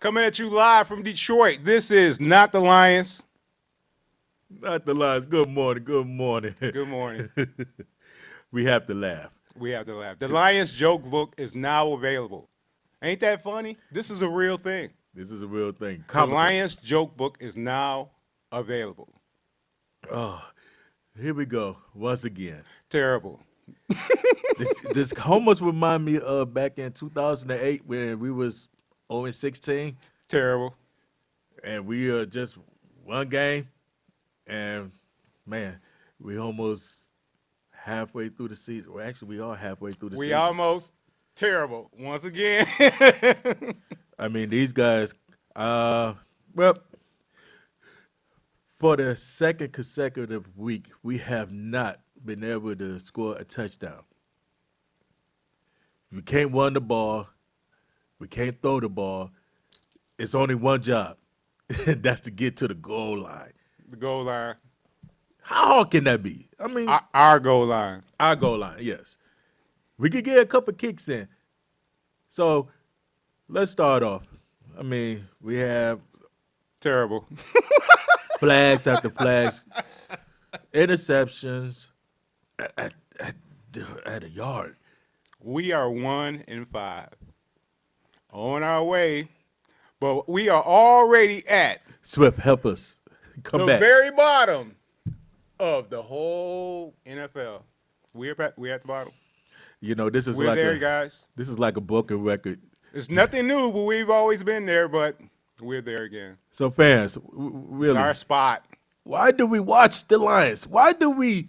Coming at you live from Detroit. This is Not the Lions. Not the lies. Good morning. Good morning. Good morning. We have to laugh. We have to laugh. The Lions joke book is now available. Ain't that funny? This is a real thing. This is a real thing. The Lions joke book is now available. Oh, here we go once again. Terrible. This almost remind me of back in 2008 when we was 0-16 Terrible. and we just one game, and man, we almost halfway through the season. Well, actually, we are halfway through the We season. almost terrible. Once again. I mean, these guys, well, for the second consecutive week, we have not been able to score a touchdown. We can't run the ball. We can't throw the ball. It's only one job, and that's to get to the goal line. The goal line. How hard can that be? I mean, Our goal line. our goal line, yes. We could get a couple kicks in. So let's start off. I mean, we have Terrible. flags after flags, interceptions at a yard. We are 1-5. On our way. But we are already at Swift, help us. Come the back. very bottom of the whole NFL. We're at the bottom. You know, this is We're like there, a, guys. this is like a broken record. It's nothing new, but we've always been there, but we're there again. So fans, It's really, our spot. why do we watch the Lions? Why do we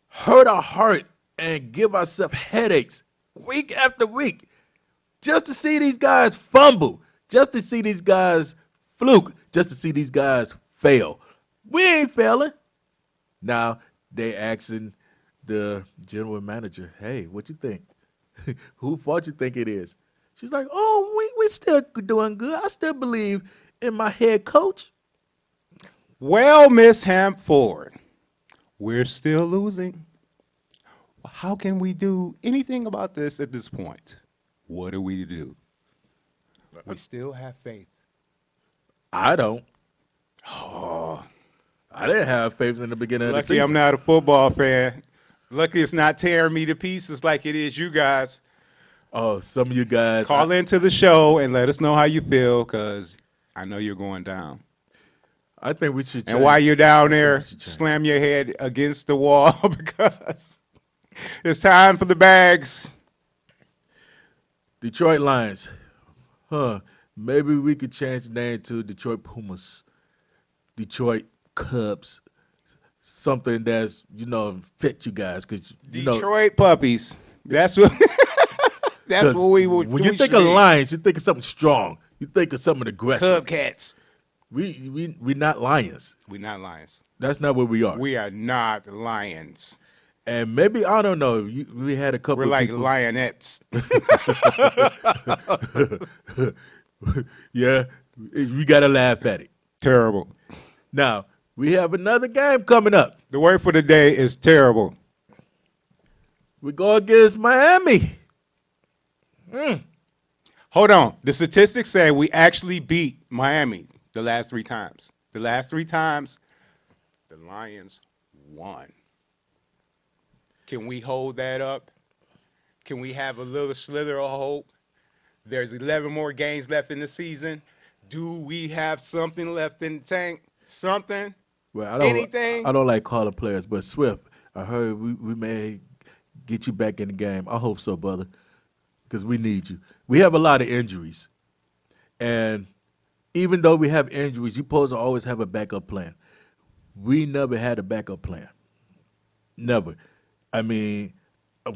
hurt our heart and give ourselves headaches week after week just to see these guys fumble, just to see these guys fluke, just to see these guys fail? We ain't failing. Now they asking the general manager, hey, what you think? Who fault you think it is? She's like, oh, we still doing good. I still believe in my head coach. Well, Miss Hampford, we're still losing. How can we do anything about this at this point? What do we do? We still have faith. I don't. I didn't have faith in the beginning of the Lucky season. I'm not a football fan. Lucky it's not tearing me to pieces like it is you guys. Oh, some of you guys. Call into the show and let us know how you feel, because I know you're going down. I think we should. And while you're down there, should change. slam your head against the wall because it's time for the bags. Detroit Lions. Maybe we could change the name to Detroit Pumas, Detroit Cubs, something that's, fit you guys. Because, Detroit puppies. That's what. That's what we would. When you think of Lions, you think of something strong. You think of something aggressive. Cub cats. We're not Lions. We're not lions. That's not what we are. We are not lions. And maybe, I don't know, we had a couple We're of like people. lionettes. Yeah, we got to laugh at it. Terrible. Now, we have another game coming up. The word for the day is terrible. We go against Miami. Hold on. The statistics say we actually beat Miami the last 3 times. The last 3 times, the Lions won. Can we hold that up? Can we have a little slither of hope? There's 11 more games left in the season. Do we have something left in the tank? Something? Well, I don't, Anything? I don't like calling players, but Swift, I heard we may get you back in the game. I hope so, brother, because we need you. We have a lot of injuries. And even though we have injuries, you're supposed to always have a backup plan. We never had a backup plan. Never. I mean,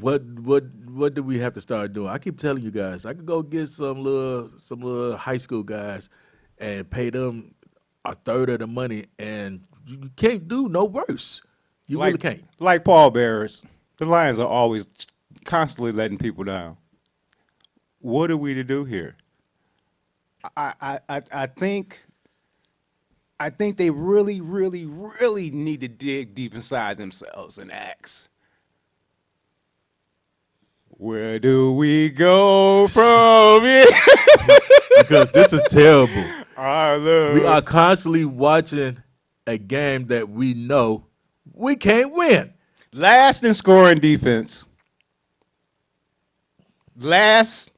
what do we have to start doing? I keep telling you guys, I could go get some little high school guys and pay them a third of the money, and you can't do no worse. You really can't. Like pallbearers, the Lions are always constantly letting people down. What are we to do here? I think they really, really, really need to dig deep inside themselves and ask, where do we go from here? because this is terrible. I love. We are constantly watching a game that we know we can't win. Last in scoring defense. Last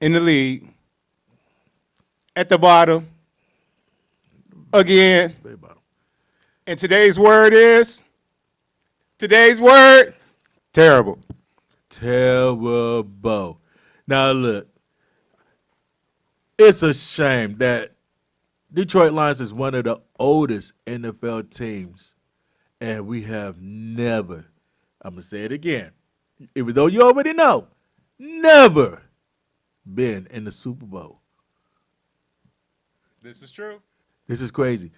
in the league. At the bottom. Again. Very bottom. And today's word is? Today's word? Terrible. Terrible. Now look, it's a shame that Detroit Lions is one of the oldest NFL teams, and we have never, I'm going to say it again, even though you already know, never been in the Super Bowl. This is true. This is crazy.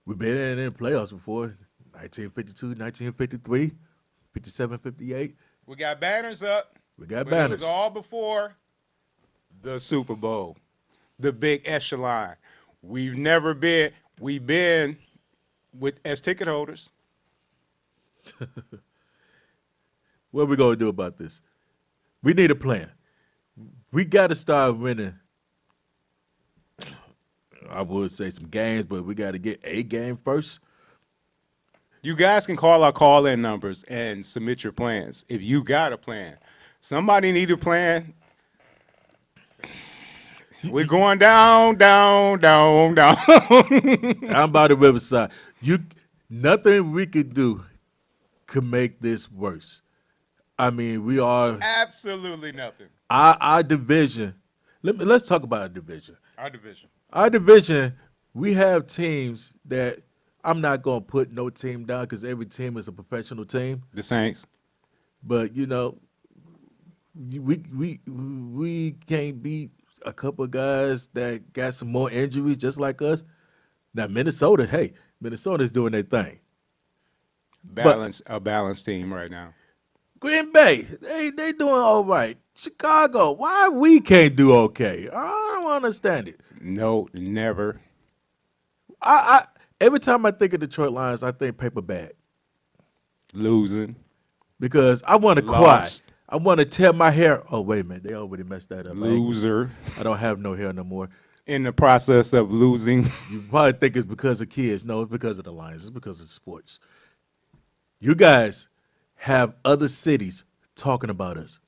We've been in the playoffs before, 1952, 1953, 57, 58. We got banners up. We got But banners. it was all before the Super Bowl, the big echelon. We've been with as ticket holders. What are we going to do about this? We need a plan. We got to start winning. I would say some games, but we got to get a game first. You guys can call our call-in numbers and submit your plans if you got a plan. Somebody need a plan. We're going down, down, down, down. I'm by the riverside. Nothing we could do could make this worse. I mean, we are Absolutely nothing. our division. Let's talk about our division. Our division. Our division, we have teams that I'm not going to put no team down because every team is a professional team. The Saints. But you know, we can't beat a couple of guys that got some more injuries just like us. Now Minnesota's doing their thing. A balanced team right now. Green Bay, they doing all right. Chicago, why we can't do okay? I don't understand it. No, never. I every time I think of Detroit Lions, I think paper bag Losing. because I want to cry. Lost. I want to tear my hair. Oh wait a minute, they already messed that up. Loser. I don't have no hair no more. In the process of losing. You probably think it's because of kids. No, it's because of the Lions. It's because of sports. You guys have other cities talking about us.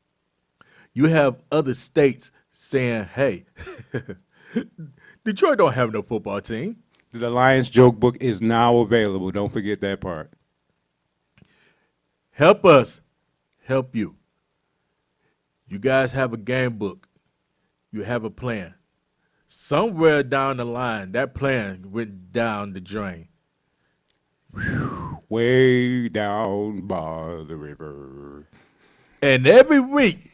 You have other states saying, hey, Detroit don't have no football team. The Lions joke book is now available. Don't forget that part. Help us help you. You guys have a game book. You have a plan. Somewhere down the line, that plan went down the drain. Way down by the river. And every week,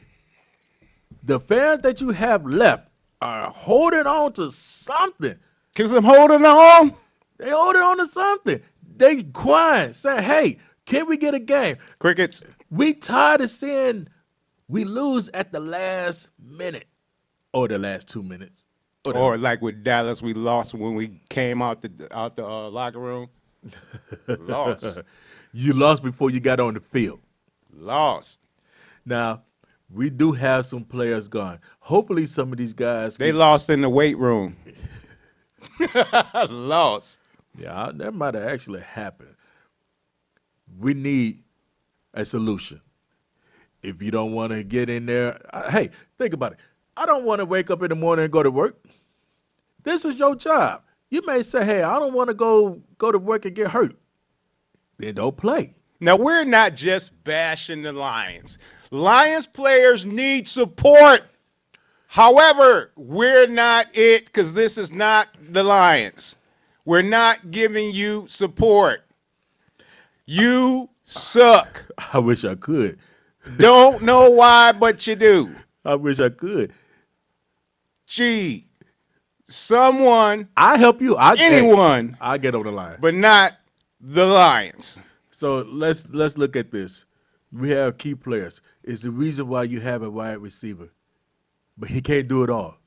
the fans that you have left are holding on to something. Because I'm holding on. They holding on to something. They crying, saying, hey, can we get a game? Crickets. We tired of seeing we lose at the last minute or the last 2 minutes. Or like with Dallas, we lost when we came out the locker room. Lost. You lost before you got on the field. Lost. Now, we do have some players gone. Hopefully some of these guys They lost in the weight room. Lost. Yeah, that might have actually happened. We need a solution. If you don't want to get in there, hey, think about it. I don't want to wake up in the morning and go to work. This is your job. You may say, hey, I don't want to go to work and get hurt. Then don't play. Now, we're not just bashing the Lions. Lions players need support. However, we're not it because this is not the Lions. We're not giving you support. You suck. I wish I could. Don't know why, but you do. I wish I could. Gee, someone, I help you. anyone, I get on the line. but not the Lions. So let's look at this. We have key players. It's the reason why you have a wide receiver. But he can't do it all.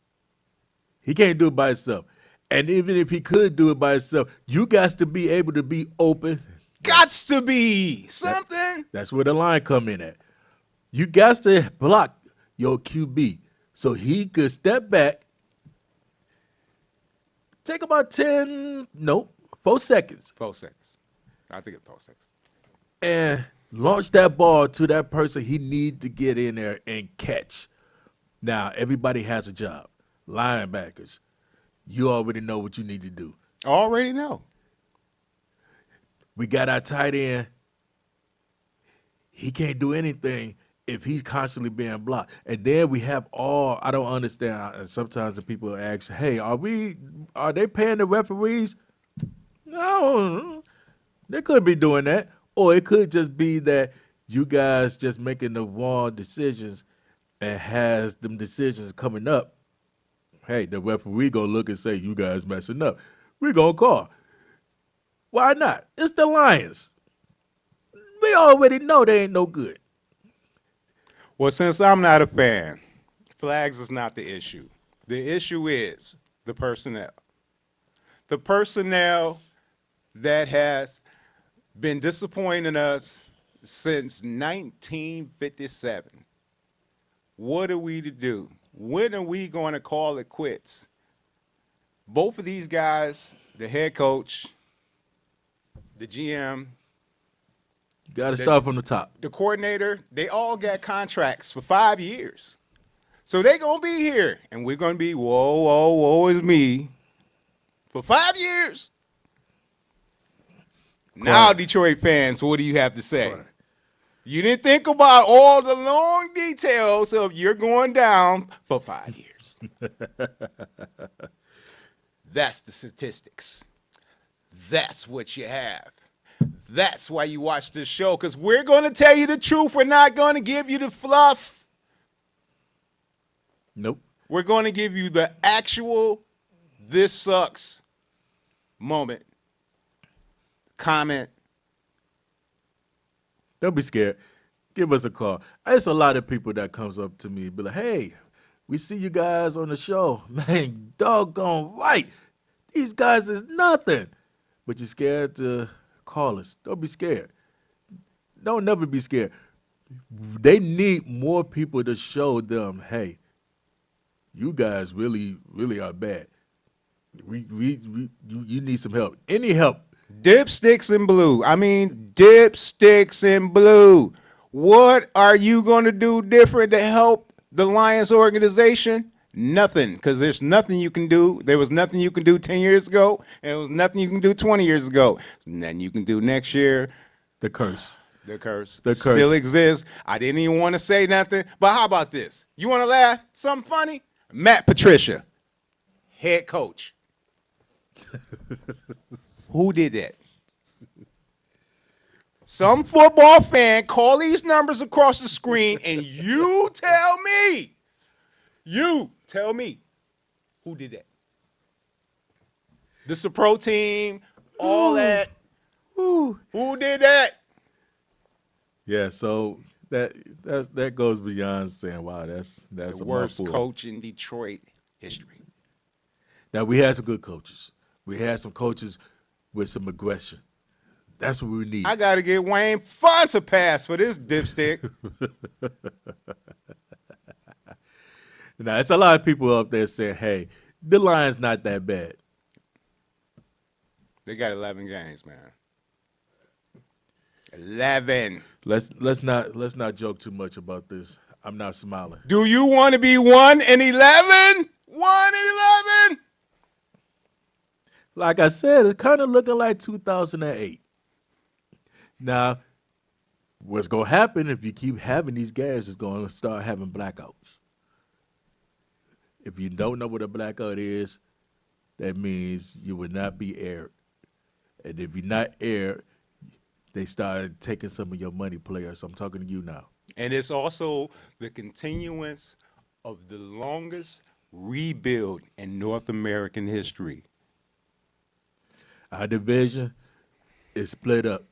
He can't do it by himself. And even if he could do it by himself, you got to be able to be open. Gots to be something. That's where the line come in at. You got to block your QB so he could step back Take about 10, nope, 4 seconds. 4 seconds. I think it's 4 seconds. And launch that ball to that person he need to get in there and catch. Now, everybody has a job. Linebackers, you already know what you need to do. Already know. We got our tight end. He can't do anything if he's constantly being blocked. And then we have I don't understand. And sometimes the people ask, hey, are they paying the referees? No, they could be doing that. Or it could just be that you guys just making the wrong decisions and has them decisions coming up. Hey, the referee gonna look and say, you guys messing up. We gonna call. Why not? It's the Lions. We already know they ain't no good. Well, since I'm not a fan, flags is not the issue. The issue is the personnel. The personnel that has been disappointing us since 1957. What are we to do? When are we going to call it quits? Both of these guys, the head coach, the GM, You got to start from the top. the coordinator, they all got contracts for 5 years. So they're going to be here, and we're going to be, woe is me, for 5 years. Now, Detroit fans, what do you have to say? Right. You didn't think about all the long details of you're going down for 5 years. That's the statistics. That's what you have. That's why you watch this show, because we're going to tell you the truth. We're not going to give you the fluff. Nope. We're going to give you the actual this sucks moment. Comment. Don't be scared. Give us a call. There's a lot of people that comes up to me and be like, hey, we see you guys on the show. Man, doggone right. These guys is nothing. But you're scared to call us. Don't be scared. Don't never be scared. They need more people to show them, hey, you guys really, really are bad. You need some help. Any help. Dipsticks in blue. I mean, dipsticks in blue. What are you going to do different to help the Lions organization? Nothing, because there's nothing you can do. There was nothing you can do 10 years ago, and there was nothing you can do 20 years ago. There's nothing you can do next year. The curse. The curse. The curse. Still exists. I didn't even want to say nothing, but how about this? You want to laugh? Something funny? Matt Patricia, head coach. Who did that? Some football fan call these numbers across the screen and you tell me who did that. This is a pro team, all that. Woo. Who did that? Yeah, so that goes beyond saying, wow, that's The a worst mouthful. coach in Detroit history. Now, we had some good coaches. We had some coaches with some aggression. That's what we need. I got to get Wayne Fonts a pass for this dipstick. Now, it's a lot of people up there saying, hey, the Lions not that bad. They got 11 games, man. 11. Let's not joke too much about this. I'm not smiling. Do you want to be 1-11? 1-11? Like I said, it's kind of looking like 2008. Now, what's going to happen if you keep having these games is going to start having blackouts. If you don't know what a blackout is, that means you will not be aired. And if you're not aired, they started taking some of your money, players. I'm talking to you now. And it's also the continuance of the longest rebuild in North American history. Our division is split up.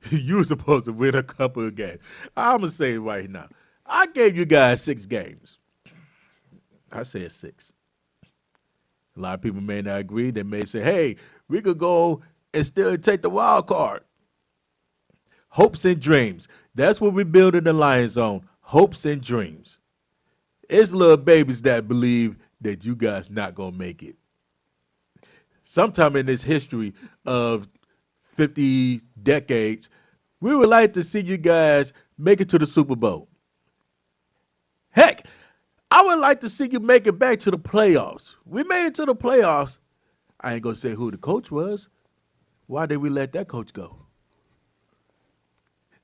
You were supposed to win a couple of games. I'm going to say it right now. I gave you guys 6 games. I said 6. A lot of people may not agree. They may say, hey, we could go and still take the wild card. Hopes and dreams. That's what we're building the Lions on. Hopes and dreams. It's little babies that believe that you guys not going to make it. sometime in this history of 50 decades, we would like to see you guys make it to the Super Bowl. Heck, I would like to see you make it back to the playoffs. We made it to the playoffs. I ain't going to say who the coach was. Why did we let that coach go?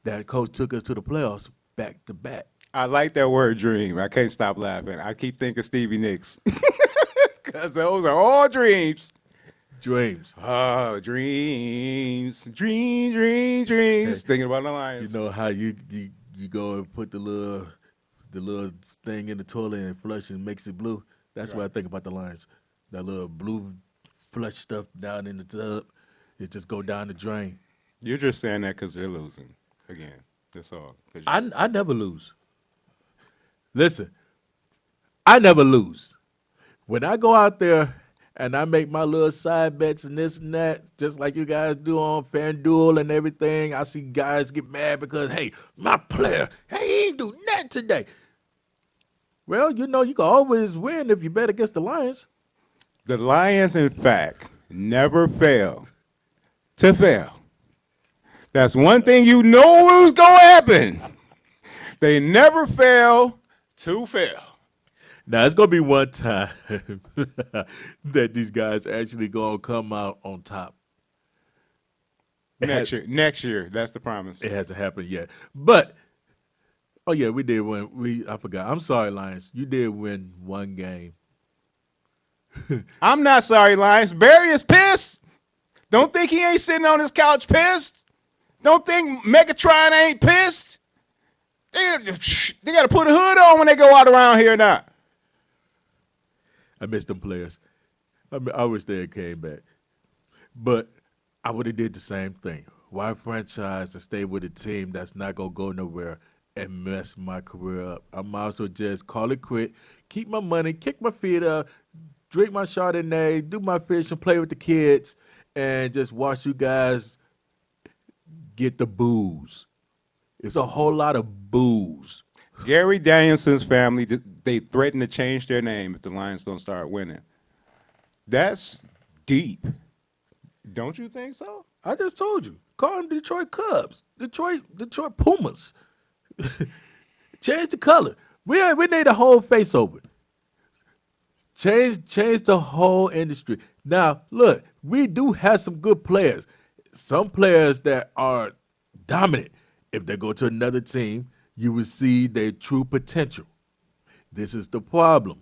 That coach took us to the playoffs back to back. I like that word dream. I can't stop laughing. I keep thinking Stevie Nicks. Because those are all dreams. Dreams. Oh, dreams. Dreams. Hey, Thinking about the Lions. You know how you go and put the little thing in the toilet and flush and makes it blue? That's what I think about the Lions. That little blue flush stuff down in the tub, it just go down the drain. You're just saying that because they're losing again. That's all. I never lose. Listen, I never lose. When I go out there and I make my little side bets and this and that, just like you guys do on FanDuel and everything, I see guys get mad because, hey, my player, hey, he ain't do nothing today. Well, you know, you can always win if you bet against the Lions. The Lions, in fact, never fail to fail. That's one thing you know was going to happen. They never fail to fail. Now, it's going to be one time that these guys actually going to come out on top. Next year, that's the promise. It hasn't happened yet. But, oh, yeah, we did win. I forgot. I'm sorry, Lions. You did win one game. I'm not sorry, Lions. Barry is pissed. Don't think he ain't sitting on his couch pissed. Don't think Megatron ain't pissed. They got to put a hood on when they go out around here now. I miss them players. I wish they had came back. But I would have did the same thing. Why franchise and stay with a team that's not going to go nowhere and mess my career up? I might as well just call it quit, keep my money, kick my feet up, drink my Chardonnay, do my fishing, play with the kids, and just watch you guys get the booze. It's a whole lot of booze. Gary Danielson's family, they threaten to change their name if the Lions don't start winning. That's deep. Don't you think so? I just told you. Call them Detroit Cubs, Detroit Pumas. Change the color. We need a whole face over. Change the whole industry. Now, look, we do have some good players. Some players that are dominant. If they go to another team, you will see their true potential. This is the problem.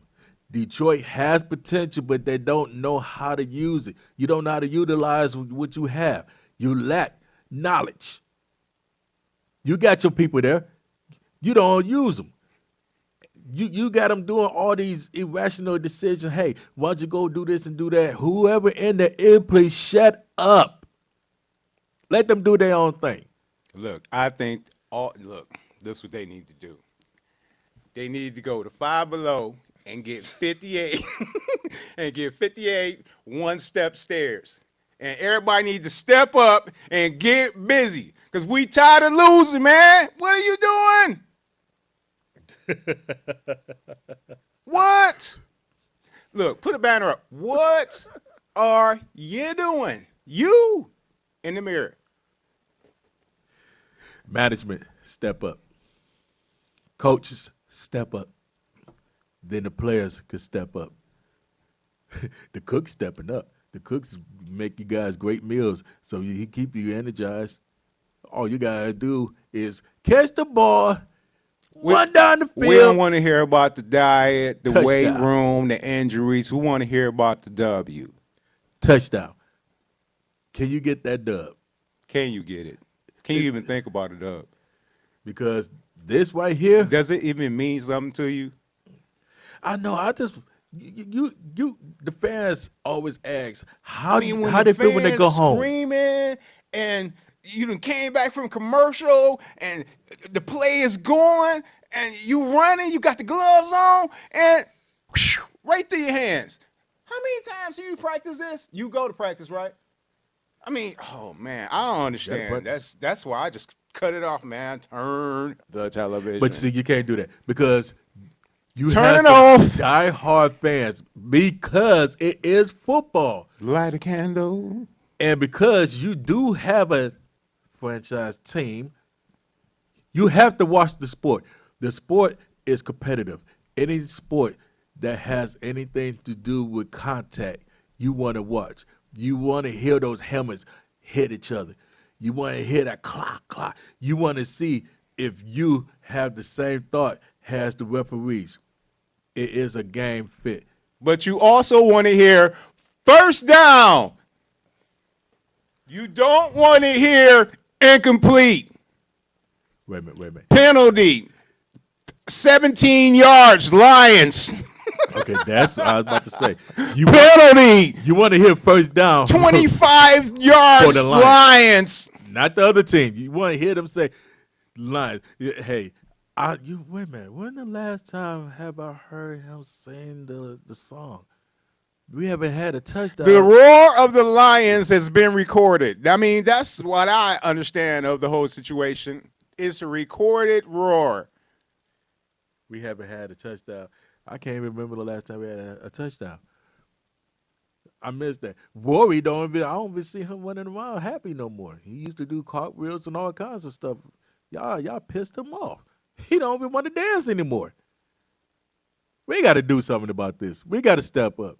Detroit has potential, but they don't know how to use it. You don't know how to utilize what you have. You lack knowledge. You got your people there. You don't use them. You got them doing all these irrational decisions. Hey, why don't you go do this and do that? Whoever in the ear, please shut up. Let them do their own thing. Look, I think this is what they need to do. They need to go to Five Below and get 58 and get 58 one-step stairs. And everybody needs to step up and get busy because we tired of losing, man. What are you doing? What? Look, put a banner up. What are you doing? You in the mirror. Management, step up. Coaches, step up. Then the players could step up. The cook's stepping up. The cooks make you guys great meals, so he keep you energized. All you gotta do is catch the ball, run down the field. We don't want to hear about the diet, the Touchdown. weight room, the injuries. We want to hear about the W. Touchdown. Can you get that dub? Can you get it? Can you even think about a dub? Because this right here, Does it even mean something to you? I know. I just you the fans always ask how When they feel when they go home. Screaming and you done came back from commercial and the play is going and you running, you got the gloves on and whew, right through your hands. How many times do you practice this? You go to practice, right? I mean, oh man, I don't understand. practice. That's why I just cut it off, man. Turn the television. But see, you can't do that because You Turn have it some off. die-hard fans because it is football. Light a candle. And because you do have a franchise team, you have to watch the sport. The sport is competitive. Any sport that has anything to do with contact, you want to watch. You want to hear those helmets hit each other. You want to hear that clock, clock. You want to see if you have the same thought as the referees. It is a game fit. But you also want to hear first down. You don't want to hear incomplete. Wait a minute. Penalty. 17 yards, Lions. Okay, that's what I was about to say. Penalty. You want to hear first down. 25 yards, the Lions. Lions. Not the other team. You want to hear them say, Lions. Hey, wait a minute. When the last time have I heard him sing the song? We haven't had a touchdown. The roar of the Lions has been recorded. I mean, that's what I understand of the whole situation. It's a recorded roar. We haven't had a touchdown. I can't even remember the last time we had a touchdown. I missed that. Rory I don't even see him running around happy no more. He used to do cartwheels and all kinds of stuff. Y'all pissed him off. He don't even want to dance anymore. We got to do something about this. We got to step up.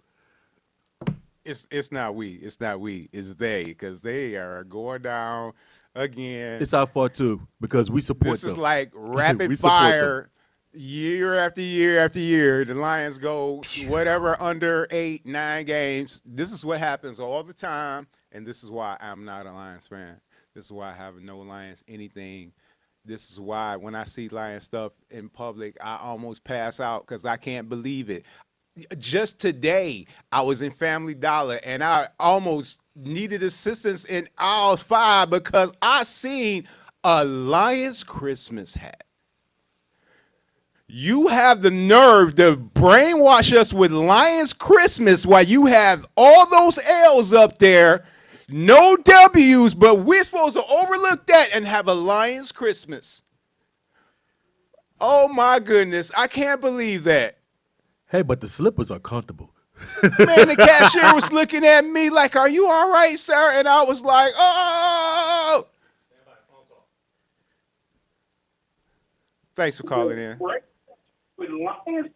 It's not we. It's not we. It's they, because they are going down again. It's our fault too because we support This is them. like rapid We support fire, year after year after year. The Lions go whatever under 8, 9 games. This is what happens all the time, and this is why I'm not a Lions fan. This is why I have no Lions anything. This is why when I see Lions stuff in public, I almost pass out because I can't believe it. Just today, I was in Family Dollar, and I almost needed assistance in aisle 5 because I seen a Lions Christmas hat. You have the nerve to brainwash us with Lions Christmas while you have all those L's up there, no W's, but we're supposed to overlook that and have a Lions Christmas. Oh, my goodness. I can't believe that. Hey, but the slippers are comfortable. Man, the cashier was looking at me like, "Are you all right, sir?" And I was like, "Oh." Thanks for calling in. With Lions,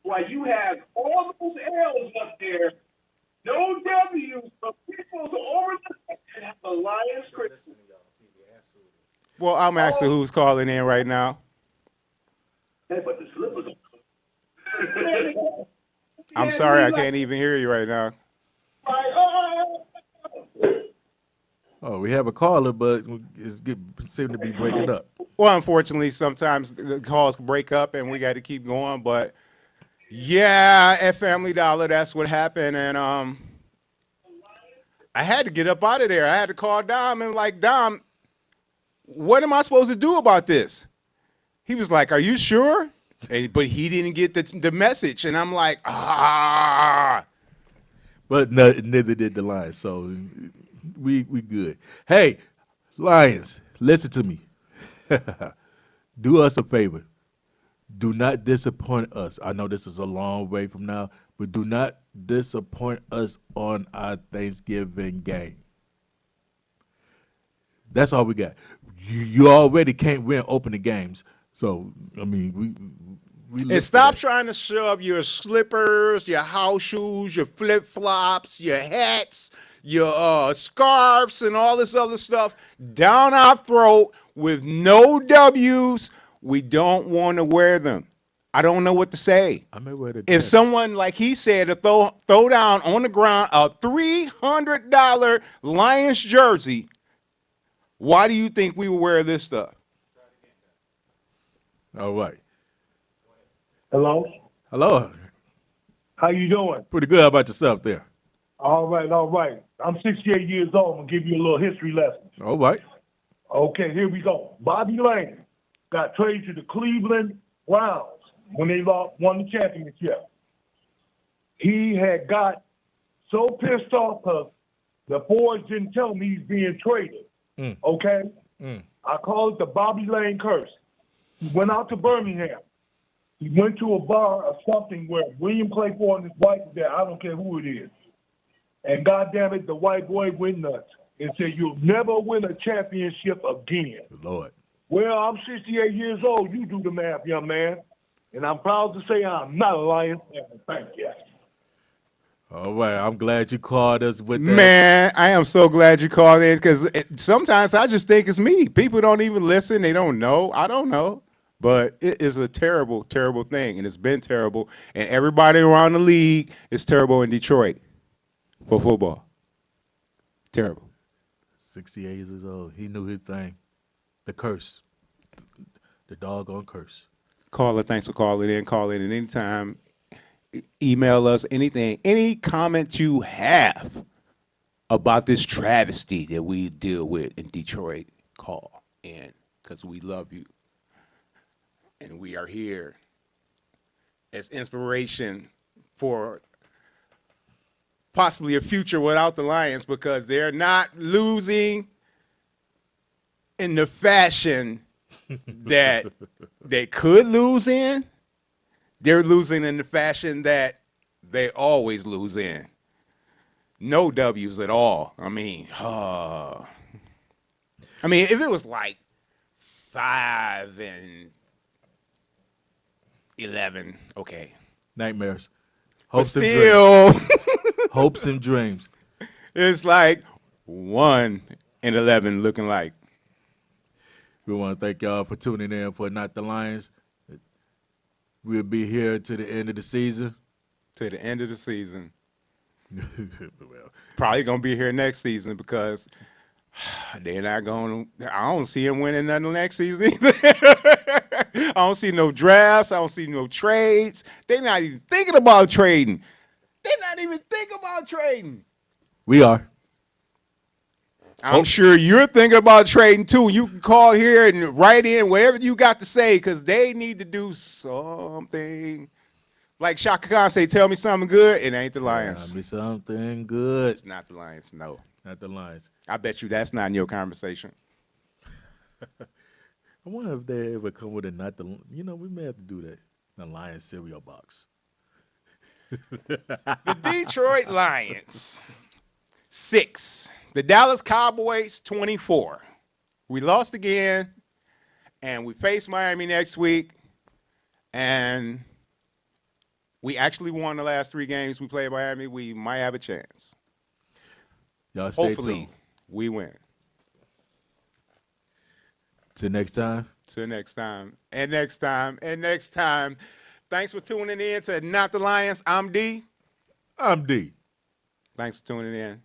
while you have all those L's up there, no W's, but people to overlook and have a Lions Christmas. Well, I'm asking who's calling in right now. Hey, but the slippers. I'm sorry, I can't even hear you right now. Oh, we have a caller, but it seems to be breaking up. Well, unfortunately, sometimes the calls break up and we got to keep going. But yeah, at Family Dollar, that's what happened. And I had to get up out of there. I had to call Dom and like, "Dom, what am I supposed to do about this?" He was like, "Are you sure?" But he didn't get the message. And I'm like, ah. But neither did the Lions, so we good. Hey, Lions, listen to me. Do us a favor. Do not disappoint us. I know this is a long way from now, but do not disappoint us on our Thanksgiving game. That's all we got. You already can't win opening games. So, I mean, we And stop trying to shove your slippers, your house shoes, your flip-flops, your hats, your scarves, and all this other stuff down our throat with no W's. We don't want to wear them. I don't know what to say. I may wear the If someone, like he said, to throw down on the ground a $300 Lions jersey, why do you think we would wear this stuff? All right. Hello? Hello. How you doing? Pretty good. How about yourself there? All right, all right. I'm 68 years old. I'm going to give you a little history lesson. All right. Okay, here we go. Bobby Lane got traded to the Cleveland Browns when they won the championship. He had got so pissed off because the boys didn't tell him he's being traded. Okay? I call it the Bobby Lane curse. He went out to Birmingham. He went to a bar or something where William Claypool and his wife was there. I don't care who it is. And goddamn it, the white boy went nuts and said, "You'll never win a championship again." Lord. Well, I'm 68 years old. You do the math, young man. And I'm proud to say I'm not a Lions fan. Thank you. All right, I'm glad you called us with that. Man, I am so glad you called in because sometimes I just think it's me. People don't even listen. They don't know. I don't know. But it is a terrible, terrible thing, and it's been terrible. And everybody around the league is terrible in Detroit for football. Terrible. 68 years old. He knew his thing. The curse. The doggone curse. Caller, thanks for calling in. Call in at any time. Email us anything, any comment you have about this travesty that we deal with in Detroit. Call in because we love you. And we are here as inspiration for possibly a future without the Lions because they're not losing in the fashion that they could lose in. They're losing in the fashion that they always lose in. No W's at all. I mean, if it was like 5-11, okay. Nightmares. But Hopes and still, dreams. Hopes and dreams. it's like 1-11 looking like. We want to thank y'all for tuning in for Not the Lions. We'll be here to the end of the season. To the end of the season. Well, Probably going to be here next season because they're not going to. I don't see them winning nothing next season either. I don't see no drafts. I don't see no trades. They're not even thinking about trading. They're not even thinking about trading. we are. I'm sure you're thinking about trading too. You can call here and write in whatever you got to say because they need to do something. Like Shaka Khan say, tell me something good. It ain't the Lions. Tell me something good. It's not the Lions. No. Not the Lions. I bet you that's not in your conversation. I wonder if they ever come with a not the. We may have to do that. The Lions cereal box. The Detroit Lions, 6. The Dallas Cowboys, 24. We lost again, and we face Miami next week, and we actually won the last 3 games we played Miami. We might have a chance. Y'all stay Hopefully, tuned. we win. Till next time. Till next time, and next time, and next time. Thanks for tuning in to Not the Lions. I'm D. I'm D. Thanks for tuning in.